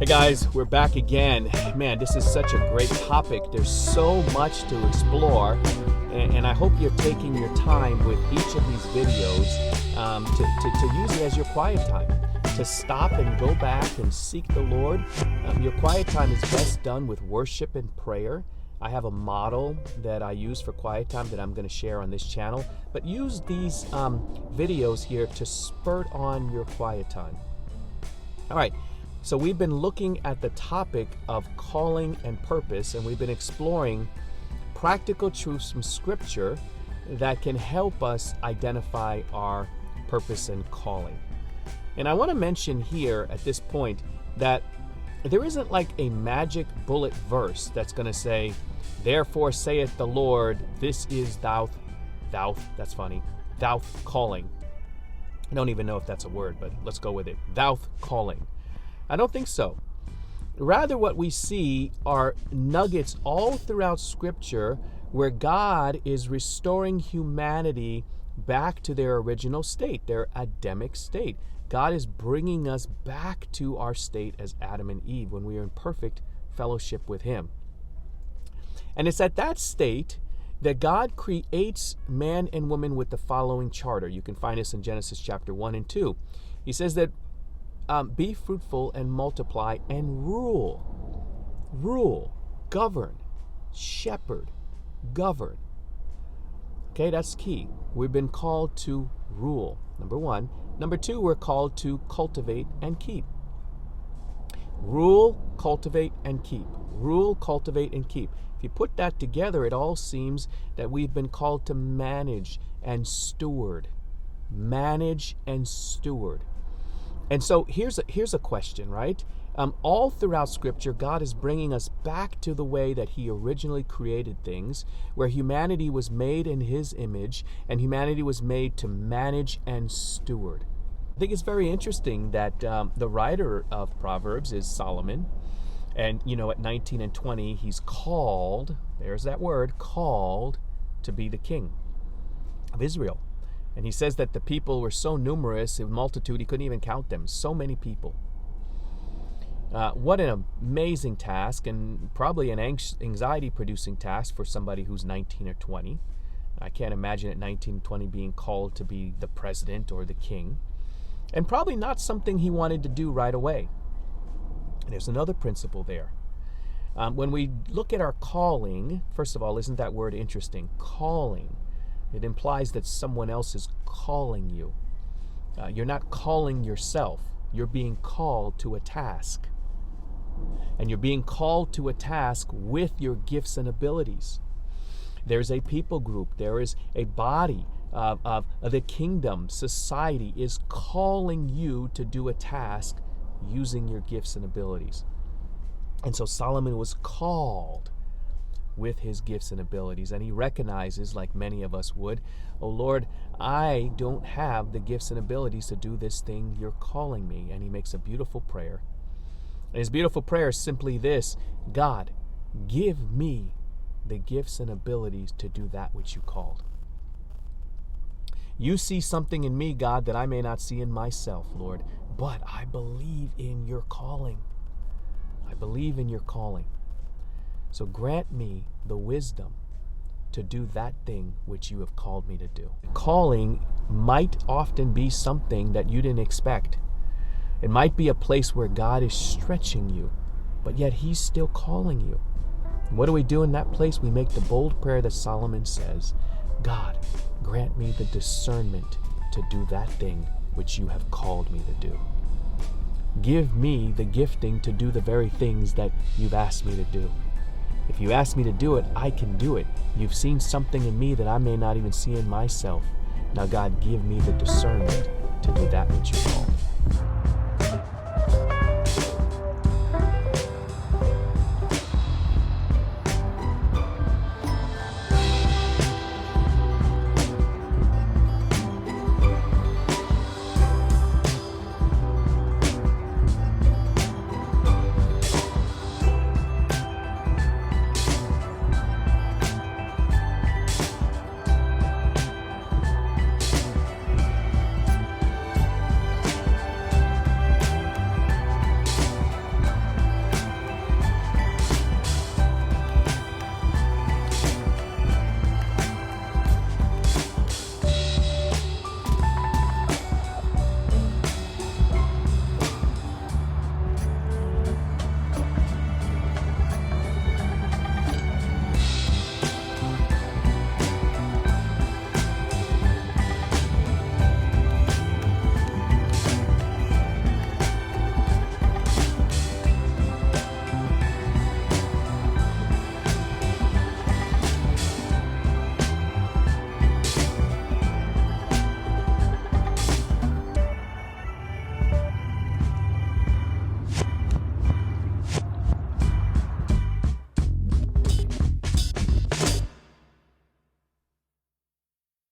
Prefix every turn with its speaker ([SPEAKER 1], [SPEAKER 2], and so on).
[SPEAKER 1] Hey guys, we're back again. Man, this is such a great topic. There's so much to explore, and I hope you're taking your time with each of these videos to use it as your quiet time, to stop and go back and seek the Lord. Your quiet time is best done with worship and prayer. I have a model that I use for quiet time that I'm going to share on this channel, but use these videos here to spurt on your quiet time. All right. So we've been looking at the topic of calling and purpose, and we've been exploring practical truths from Scripture that can help us identify our purpose and calling. And I want to mention here at this point that there isn't like a magic bullet verse that's going to say, "Therefore saith the Lord, this is thou calling." I don't even know if that's a word, but let's go with it. Thou calling. I don't think so. Rather, what we see are nuggets all throughout Scripture where God is restoring humanity back to their original state, their Adamic state. God is bringing us back to our state as Adam and Eve when we are in perfect fellowship with Him. And it's at that state that God creates man and woman with the following charter. You can find this in Genesis chapter 1 and 2. He says that be fruitful and multiply and rule, govern, shepherd, govern. Okay, that's key. We've been called to rule, number one. Number two, we're called to cultivate and keep. Rule, cultivate, and keep. Rule, cultivate, and keep. If you put that together, it all seems that we've been called to manage and steward. Manage and steward. And so here's a question, right? All throughout Scripture, God is bringing us back to the way that He originally created things, where humanity was made in His image, and humanity was made to manage and steward. I think it's very interesting that the writer of Proverbs is Solomon, and at 19 and 20, he's called, there's that word, called to be the king of Israel. And he says that the people were so numerous, a multitude, he couldn't even count them. So many people. What an amazing task, and probably an anxiety-producing task for somebody who's 19 or 20. I can't imagine at 19, 20 being called to be the president or the king. And probably not something he wanted to do right away. And there's another principle there. When we look at our calling, first of all, isn't that word interesting? Calling. It implies that someone else is calling you. You're not calling yourself. You're being called to a task. And you're being called to a task with your gifts and abilities. There's a people group. There is a body of the kingdom. Society is calling you to do a task using your gifts and abilities. And so Solomon was called with his gifts and abilities, and he recognizes, like many of us would, "Oh Lord, I don't have the gifts and abilities to do this thing you're calling me." And he makes a beautiful prayer. And his beautiful prayer is simply this: "God, give me the gifts and abilities to do that which you called. You see something in me, God, that I may not see in myself, Lord, but I believe in your calling. I believe in your calling. So grant me the wisdom to do that thing which you have called me to do." Calling might often be something that you didn't expect. It might be a place where God is stretching you, but yet He's still calling you. And what do we do in that place? We make the bold prayer that Solomon says: "God, grant me the discernment to do that thing which you have called me to do. Give me the gifting to do the very things that you've asked me to do. If you ask me to do it, I can do it. You've seen something in me that I may not even see in myself. Now, God, give me the discernment to do that which you called."